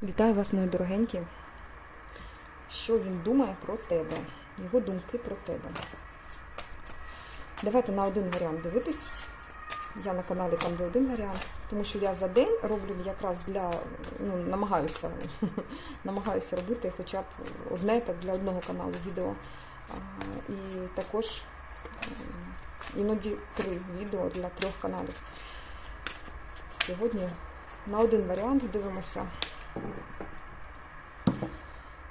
Вітаю вас, мої дорогенькі. Що він думає про тебе? Його думки про тебе. Давайте на один варіант дивитись. Я на каналі там де один варіант, тому що я за день роблю якраз намагаюся робити хоча б одне, так для одного каналу відео. І також іноді 3 відео для 3 каналів. Сьогодні на один варіант дивимося.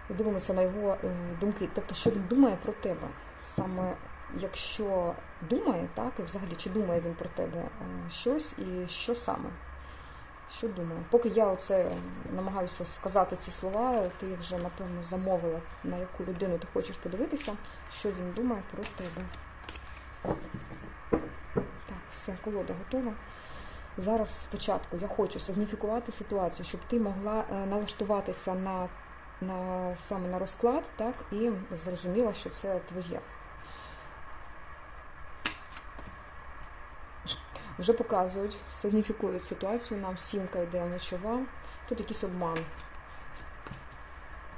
Дивимося на його думки. Тобто, що він думає про тебе. Саме якщо думає, так, і взагалі, чи думає він про тебе щось, і що саме? Що думає? Поки я оце намагаюся сказати ці слова, ти вже, напевно, замовила, на яку людину ти хочеш подивитися, що він думає про тебе. Так, все, колода готова. Зараз спочатку я хочу сигніфікувати ситуацію, щоб ти могла налаштуватися саме на розклад, так, і зрозуміла, що це твоє. Вже показують, сигніфікують ситуацію, нам сімка йде мечова. Тут якийсь обман.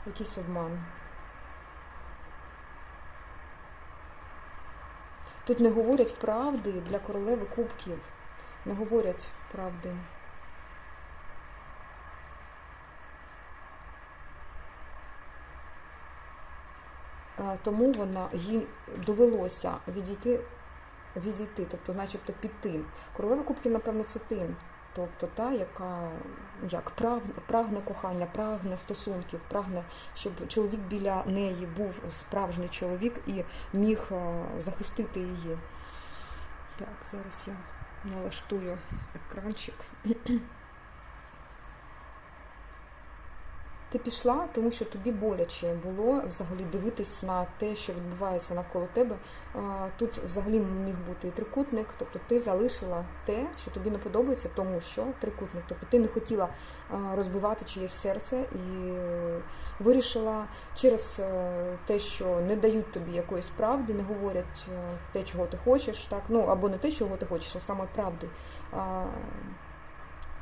Якийсь обман. Тут не говорять правди для королеви кубків. Не говорять правди. Тому їй довелося відійти, тобто начебто піти. Королева кубків, напевно, це ти. Тобто та, яка прагне кохання, прагне стосунків, прагне, щоб чоловік біля неї був справжній чоловік і міг захистити її. Так, зараз я налаштую екранчик. Ти пішла, тому що тобі боляче було взагалі дивитись на те, що відбувається навколо тебе. Тут взагалі міг бути і трикутник, тобто ти залишила те, що тобі не подобається, тому що трикутник. Тобто ти не хотіла розбивати чиєсь серце і вирішила через те, що не дають тобі якоїсь правди, не говорять те, чого ти хочеш, так? Ну, або не те, чого ти хочеш, а саме правди.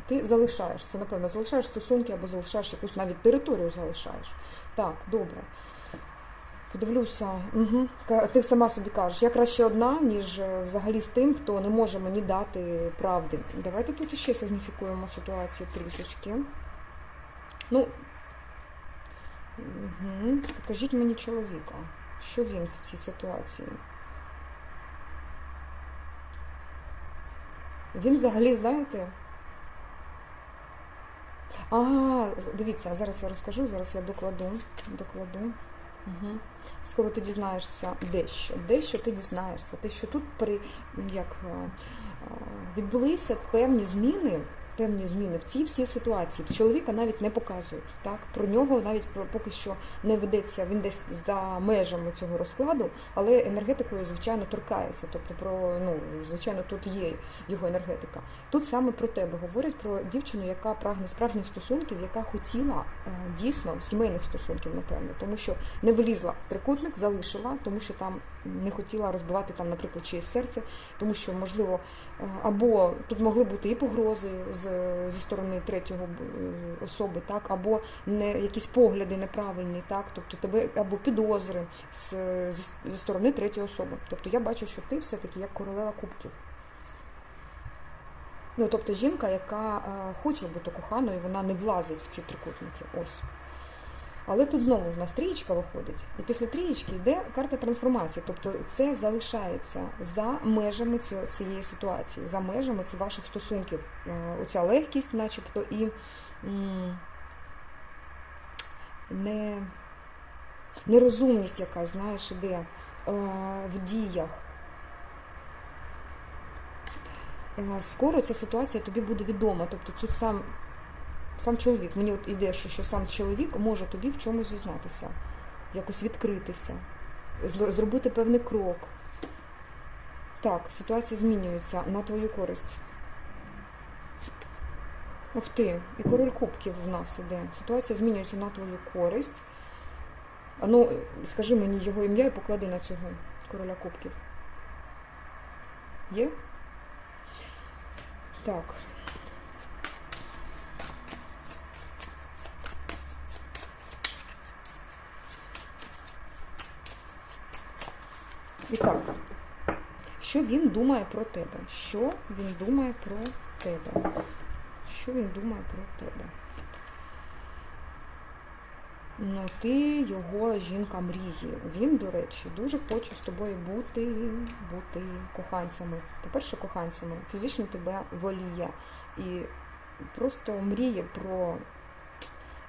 Ти залишаєш, це, напевно, залишаєш стосунки або залишаєш якусь навіть територію залишаєш. Так, добре. Подивлюся. Угу. Ти сама собі кажеш, я краще одна, ніж взагалі з тим, хто не може мені дати правди. Давайте тут ще сигніфікуємо ситуацію трішечки. Ну, угу. Покажіть мені чоловіка. Що він в цій ситуації? Він взагалі, знаєте... Дивіться, зараз я розкажу, зараз я докладу. Угу. Скоро ти дізнаєшся дещо ти дізнаєшся. Те, що тут відбулися певні зміни в цій всій ситуації. Чоловіка навіть не показують. Так? Про нього навіть поки що не ведеться, він десь за межами цього розкладу, але енергетикою, звичайно, торкається. Тобто, звичайно, тут є його енергетика. Тут саме про тебе говорять, про дівчину, яка прагне справжніх стосунків, яка хотіла дійсно сімейних стосунків, напевно, тому що не вилізла в трикутник, залишила, тому що там не хотіла розбивати, там, наприклад, чиєсь серце, тому що, можливо, або тут могли бути і погрози зі сторони третього особи, так, або якісь погляди неправильні, так, тобто тебе або підозри зі сторони третьої особи. Тобто я бачу, що ти все-таки як королева кубків. Ну, тобто жінка, яка хоче бути коханою, вона не влазить в ці трикутники. Ось. Але тут знову в нас трієчка виходить, і після трієчки йде карта трансформації, тобто це залишається за межами цієї ситуації, за межами ваших стосунків. Оця легкість, начебто, і нерозумність якась, знаєш, іде в діях. Скоро ця ситуація тобі буде відома, тобто тут сам чоловік, мені от іде, що сам чоловік може тобі в чомусь зізнатися, якось відкритися, зробити певний крок. Так, ситуація змінюється на твою користь. Ух ти, і король кубків в нас іде. Ситуація змінюється на твою користь. Ну, скажи мені його ім'я і поклади на цього короля кубків. Є? Так. І так, що він думає про тебе? Що він думає про тебе? Що він думає про тебе? Ну, ти його жінка мрії. Він, до речі, дуже хоче з тобою бути коханцями. По-перше, коханцями. Фізично тебе воліє. І просто мріє про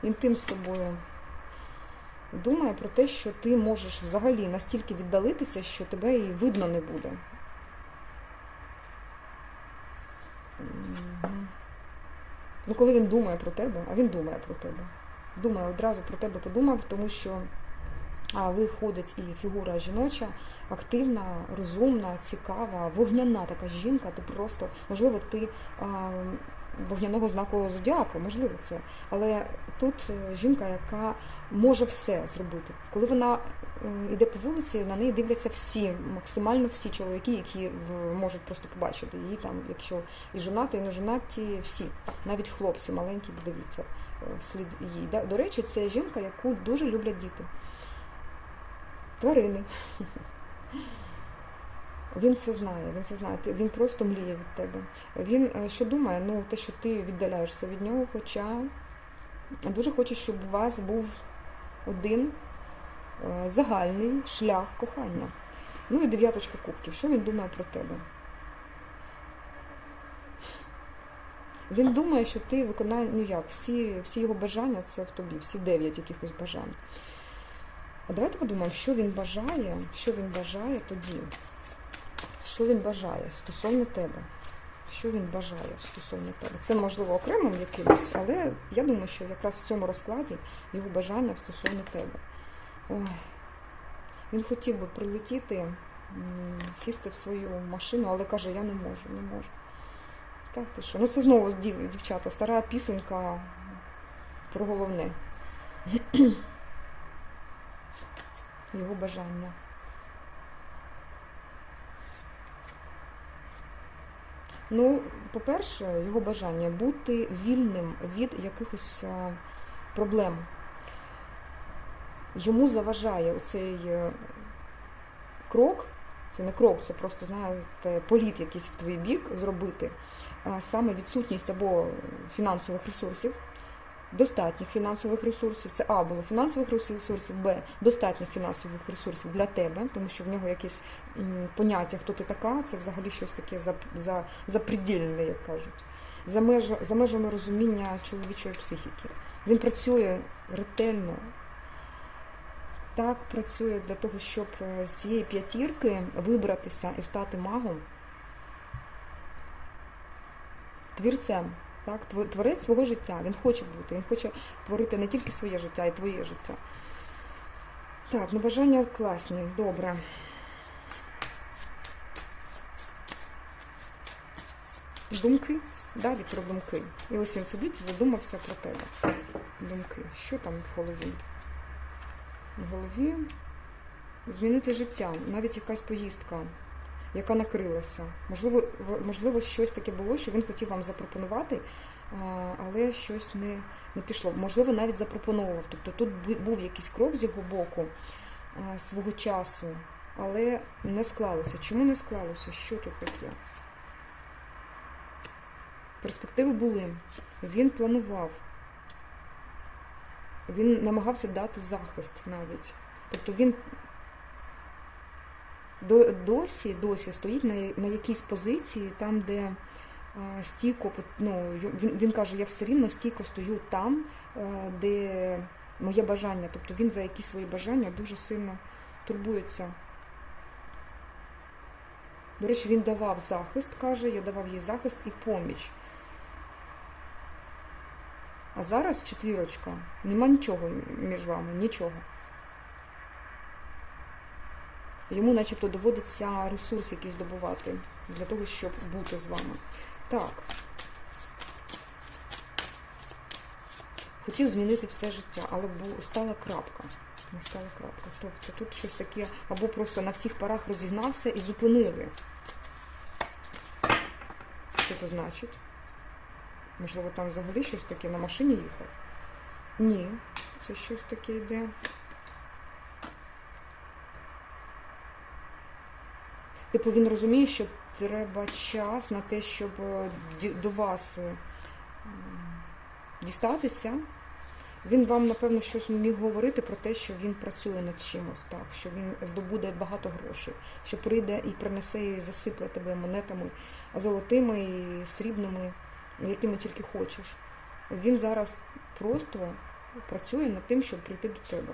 інтим з тобою. Думає про те, що ти можеш взагалі настільки віддалитися, що тебе і видно не буде. Ну, коли він думає про тебе, а він думає про тебе. Думає, одразу про тебе подумав, тому що виходить і фігура жіноча, активна, розумна, цікава, вогняна така жінка. Ти просто, можливо, ти вогняного знаку зодіака, можливо це. Але тут жінка, яка може все зробити. Коли вона йде по вулиці, на неї дивляться всі, максимально всі чоловіки, які можуть просто побачити її там, якщо і жонаті, і не жонаті, всі. Навіть хлопці маленькі дивляться вслід їй. До речі, це жінка, яку дуже люблять діти. Тварини. Він це знає, він просто мріє від тебе. Він що думає? Ну, те, що ти віддаляєшся від нього, хоча дуже хоче, щоб у вас був один загальний шлях кохання. Ну і 9 кубків. Що він думає про тебе? Він думає, що ти виконаєш, ну як, всі його бажання це в тобі, всі 9 якихось бажань. А давайте подумаємо, що він бажає тоді. Що він бажає стосовно тебе? Що він бажає стосовно тебе? Це, можливо, окремим якимось, але я думаю, що якраз в цьому розкладі його бажання стосовно тебе. Ой. Він хотів би прилетіти, сісти в свою машину, але каже, я не можу. Так, ти що? Ну це знову, дівчата, стара пісенька про головне. Його бажання. Ну, по-перше, його бажання бути вільним від якихось проблем. Йому заважає оцей крок, це не крок, це просто, знаєте, політ якийсь в твій бік зробити, саме відсутність або фінансових ресурсів, достатніх фінансових ресурсів, це А було фінансових ресурсів, Б достатніх фінансових ресурсів для тебе, тому що в нього якесь поняття, хто ти така, це взагалі щось таке запредельне, як кажуть, за межами розуміння чоловічої психіки. Він працює ретельно, так працює для того, щоб з цієї п'ятірки вибратися і стати магом, твірцем. Так, творець свого життя, він хоче бути, він хоче творити не тільки своє життя, а й твоє життя. Так, ну бажання класні, добре. Думки, далі про думки. І ось він сидить і задумався про тебе. Думки. Що там в голові? В голові змінити життя, навіть якась поїздка, яка накрилася. Можливо, щось таке було, що він хотів вам запропонувати, але щось не пішло. Можливо, навіть запропонував. Тобто тут був якийсь крок з його боку свого часу, але не склалося. Чому не склалося? Що тут таке? Перспективи були. Він планував. Він намагався дати захист навіть. Тобто він досі стоїть на якійсь позиції, там, де стійко, ну, він каже, я все рівно стійко стою там, де моє бажання. Тобто він за якісь свої бажання дуже сильно турбується. До речі, він давав захист, каже, я давав їй захист і поміч. А зараз 4, нема нічого між вами, нічого. Йому начебто доводиться ресурс якийсь здобувати для того, щоб бути з вами. Так. Хотів змінити все життя, але стала крапка. Не стала крапка. Тобто тут щось таке, або просто на всіх парах розігнався і зупинили. Що це значить? Можливо, там взагалі щось таке на машині їхав? Ні, це щось таке йде. Типу він розуміє, що треба час на те, щоб до вас дістатися. Він вам, напевно, щось міг говорити про те, що він працює над чимось, так, що він здобуде багато грошей, що прийде і принесе і засипле тебе монетами золотими і срібними, якими тільки хочеш. Він зараз просто працює над тим, щоб прийти до тебе.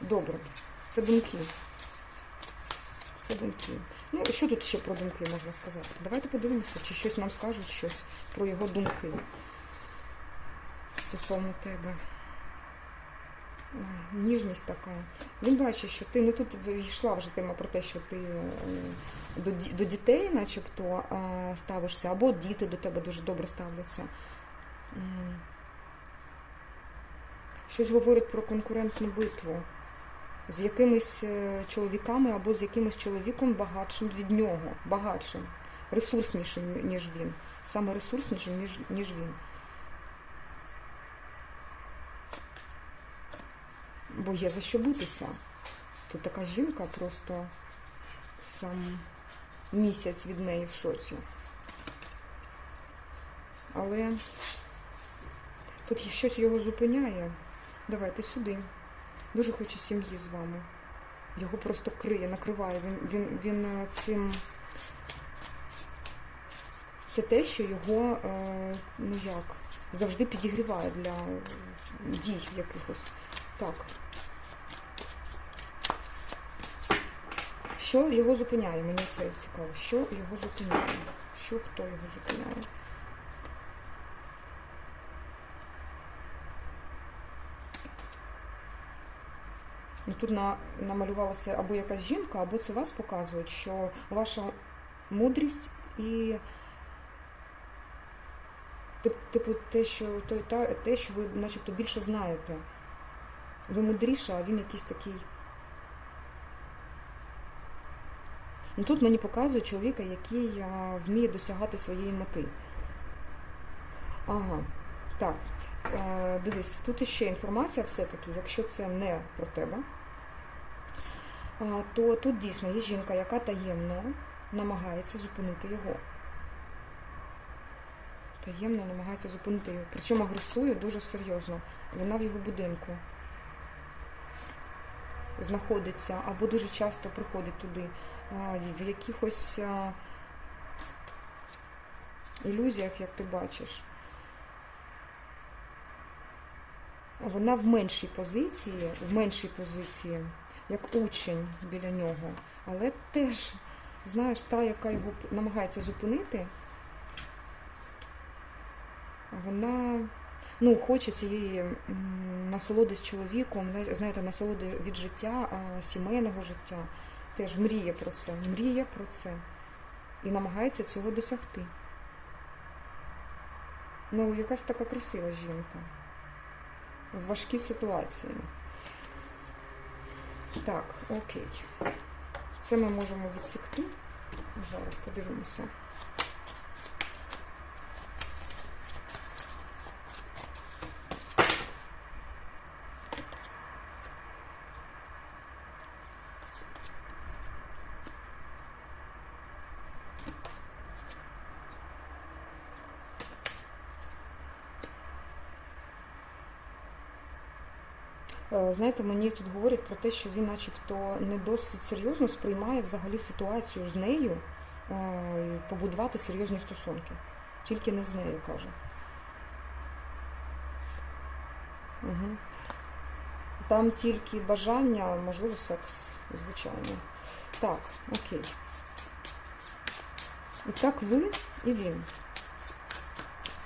Добре, це думки. Це думки. Ну, що тут ще про думки можна сказати? Давайте подивимося, чи щось нам скажуть щось про його думки стосовно тебе. Ой, ніжність така. Він бачить, що ти, ну тут йшла вже тема про те, що ти до дітей начебто ставишся, або діти до тебе дуже добре ставляться. Щось говорить про конкурентну битву з якимись чоловіками або з якимось чоловіком багатшим від нього, багатшим, ресурснішим, ніж він. Саме ресурснішим, ніж він. Бо є за що битися. Тут така жінка просто сам місяць від неї в шоці. Але тут щось його зупиняє. Давайте сюди. Дуже хоче сім'ї з вами. Його просто криє, накриває. Він цим... Це те, що його, ну як, завжди підігріває для дій якихось. Так. Що його зупиняє? Мені це цікаво. Що його зупиняє? Хто його зупиняє? Ну, тут намалювалася або якась жінка, або це вас показують, що ваша мудрість і типу те, що ви начебто більше знаєте. Ви мудріша, а він якийсь такий. Ну, тут мені показують чоловіка, який вміє досягати своєї мети. Ага, так. Дивись, тут іще інформація все-таки, якщо це не про тебе, то тут дійсно є жінка, яка таємно намагається зупинити його. Таємно намагається зупинити його. Причому агресує дуже серйозно. Вона в його будинку знаходиться, або дуже часто приходить туди, в якихось ілюзіях, як ти бачиш. Вона в меншій позиції, як учень біля нього, але теж, знаєш, та, яка його намагається зупинити, вона, ну, хоче цієї насолоди з чоловіком, знаєте, насолоди від життя, сімейного життя, теж мріє про це і намагається цього досягти. Ну, якась така красива жінка. В важкій ситуації. Так, окей. Це ми можемо відсікти. Зараз подивимося. Знаєте, мені тут говорять про те, що він начебто не досить серйозно сприймає взагалі ситуацію з нею, побудувати серйозні стосунки. Тільки не з нею, каже. Угу. Там тільки бажання, можливо, секс, звичайно. Так, окей. І так ви і він.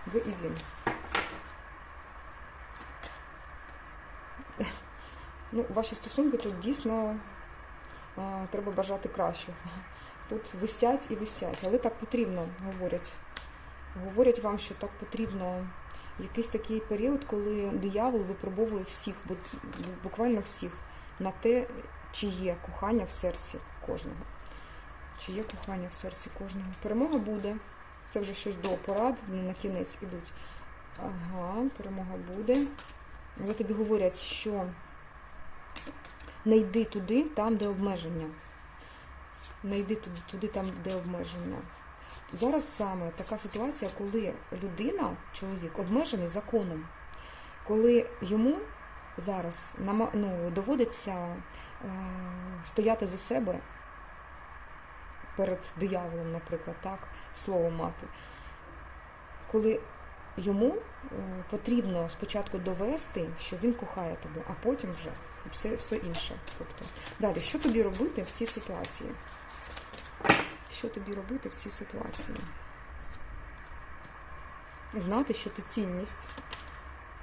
Ви і він. Ну, ваші стосунки тут дійсно треба бажати краще. Тут висять і висять, але так потрібно, говорять. Говорять вам, що так потрібно якийсь такий період, коли диявол випробовує всіх, буквально всіх, на те, чи є кохання в серці кожного. Чи є кохання в серці кожного. Перемога буде. Це вже щось до порад, на кінець ідуть. Ага, перемога буде. Але тобі говорять, що не йди туди, там, де обмеження. Не йди туди там, де обмеження. Зараз саме така ситуація, коли людина, чоловік, обмежений законом. Коли йому зараз доводиться стояти за себе перед дияволом, наприклад, так, слово мати. Коли йому потрібно спочатку довести, що він кохає тебе, а потім вже все інше. Тобто, далі, що тобі робити в цій ситуації? Що тобі робити в цій ситуації? Знати, що ти цінність,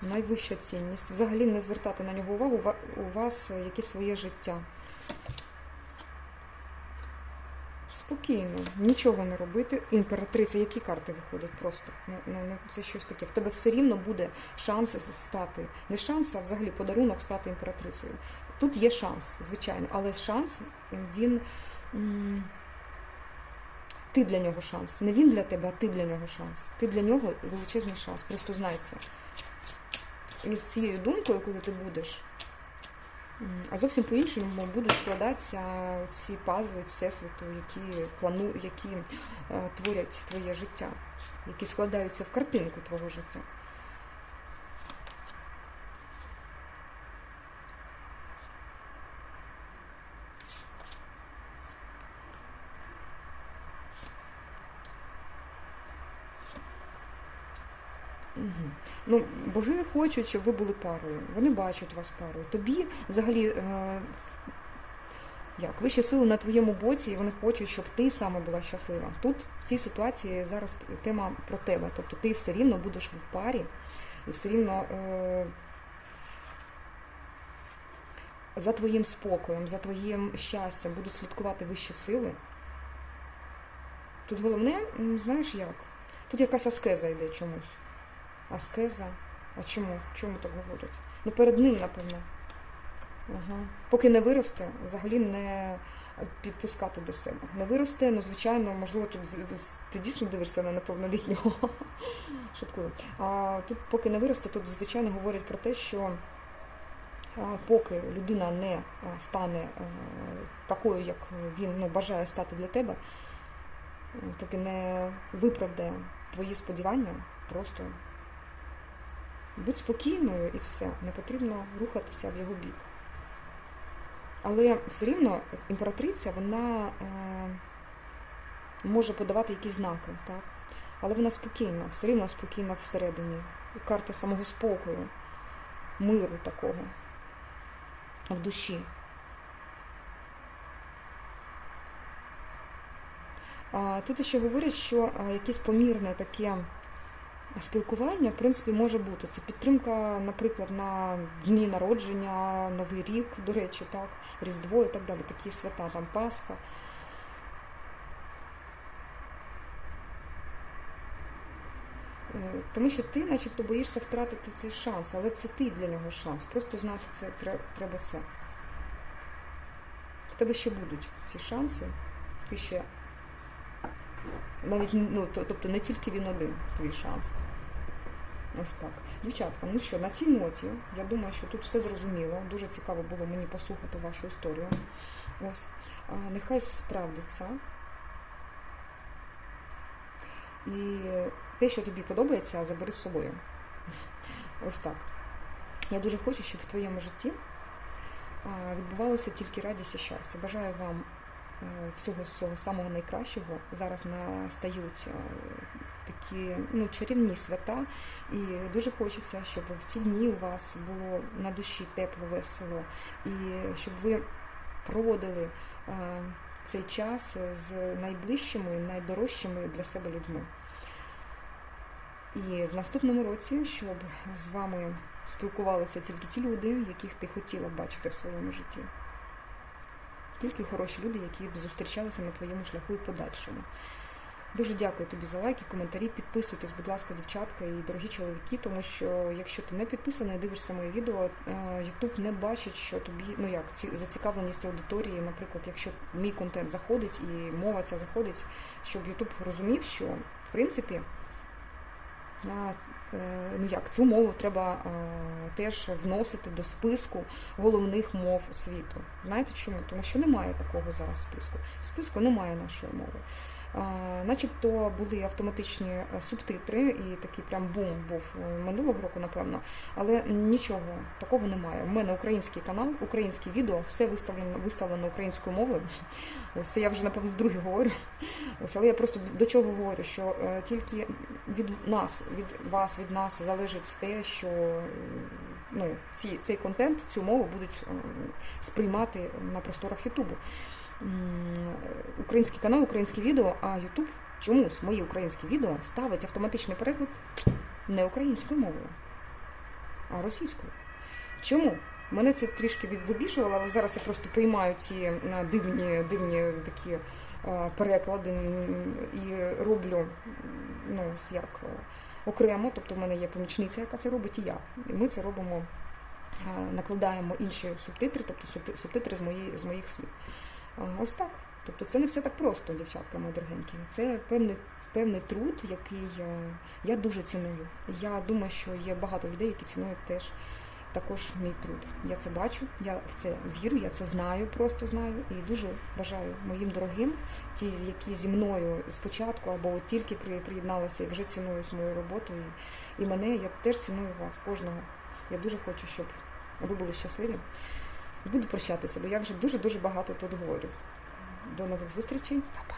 найвища цінність. Взагалі не звертати на нього увагу, у вас якесь своє життя. Спокійно, нічого не робити. Імператриця, які карти виходять просто? Це щось таке. В тебе все рівно буде шанс стати. Не шанс, а взагалі подарунок стати імператрицею. Тут є шанс, звичайно, але шанс, він... Ти для нього шанс. Не він для тебе, а ти для нього шанс. Ти для нього величезний шанс. Просто знай це. І з цією думкою, коли ти будеш, а зовсім по-іншому будуть складатися ці пазли Всесвіту, які творять твоє життя, які складаються в картинку твого життя. Ну, боги хочуть, щоб ви були парою. Вони бачать вас парою. Тобі взагалі, вищі сили на твоєму боці, і вони хочуть, щоб ти саме була щаслива. Тут, в цій ситуації, зараз тема про тебе. Тобто ти все рівно будеш в парі, і все рівно за твоїм спокоєм, за твоїм щастям будуть слідкувати вищі сили. Тут головне, знаєш як? Тут якась аскеза йде чомусь. Аскеза? А чому? Чому так говорять? Ну, перед ним, напевно. Поки не виросте, взагалі не підпускати до себе. Не виросте, ну, звичайно, можливо, тут ти дійсно дивишся на неповнолітнього. Шуткую. А тут, поки не виросте, тут, звичайно, говорять про те, що поки людина не стане такою, як він бажає стати для тебе, поки не виправдає твої сподівання, просто будь спокійною і все, не потрібно рухатися в його бік. Але все рівно імператриця, вона може подавати якісь знаки, так? Але вона спокійна, все рівно спокійна всередині. Карта самого спокою, миру такого в душі. Тут ще говорять, що якесь помірне таке спілкування, в принципі, може бути. Це підтримка, наприклад, на дні народження, Новий рік, до речі, так, Різдво і так далі, такі свята, там Пасха. Тому що ти, начебто, боїшся втратити цей шанс, але це ти для нього шанс. Просто знати це, треба це. В тебе ще будуть ці шанси, ти ще... Навіть, тобто не тільки він один, твій шанс. Ось так. Дівчатка, ну що, на цій ноті, я думаю, що тут все зрозуміло. Дуже цікаво було мені послухати вашу історію. Ось. Нехай справдиться. І те, що тобі подобається, забери з собою. Ось так. Я дуже хочу, щоб в твоєму житті відбувалося тільки радість і щастя. Бажаю вам всього самого найкращого. Зараз настають такі чарівні свята, і дуже хочеться, щоб в ці дні у вас було на душі тепло, весело, і щоб ви проводили цей час з найближчими, найдорожчими для себе людьми. І в наступному році, щоб з вами спілкувалися тільки ті люди, яких ти хотіла б бачити в своєму житті. Тільки хороші люди, які б зустрічалися на твоєму шляху і подальшому. Дуже дякую тобі за лайки, коментарі. Підписуйтесь, будь ласка, дівчатка і дорогі чоловіки, тому що якщо ти не підписаний, дивишся моє відео, YouTube не бачить, що тобі, зацікавленість аудиторії, наприклад, якщо мій контент заходить і мова ця заходить, щоб YouTube розумів, що, в принципі, Цю мову треба теж вносити до списку головних мов світу. Знаєте чому? Тому що немає такого зараз списку. В списку немає нашої мови. Начебто були автоматичні субтитри, і такий прям бум був минулого року, напевно, але нічого такого немає. У мене український канал, українське відео, все виставлено українською мовою. Ось це я вже, напевно, вдруге говорю. Ось, але я просто до чого говорю, що тільки від нас, від вас, від нас залежить те, що цей контент, цю мову будуть сприймати на просторах Ютубу. Український канал, українське відео, а Ютуб чомусь мої українські відео ставить автоматичний переклад не українською мовою, а російською. Чому? Мене це трішки вибішувало, але зараз я просто приймаю ці дивні такі переклади і роблю окремо, тобто в мене є помічниця, яка це робить, і я. І ми це робимо, накладаємо інші субтитри, тобто субтитри з моїх слів. Ось так. Тобто це не все так просто, дівчатка мої дорогенькі. Це певний труд, який я дуже ціную. Я думаю, що є багато людей, які цінують також мій труд. Я це бачу, я в це вірю, я це знаю, просто знаю. І дуже бажаю моїм дорогим, ті, які зі мною спочатку або тільки приєдналися і вже цінують мою роботу. І мене, я теж ціную вас, кожного. Я дуже хочу, щоб ви були щасливі. Буду прощатися, бо я вже дуже-дуже багато тут говорю. До нових зустрічей. Па-па.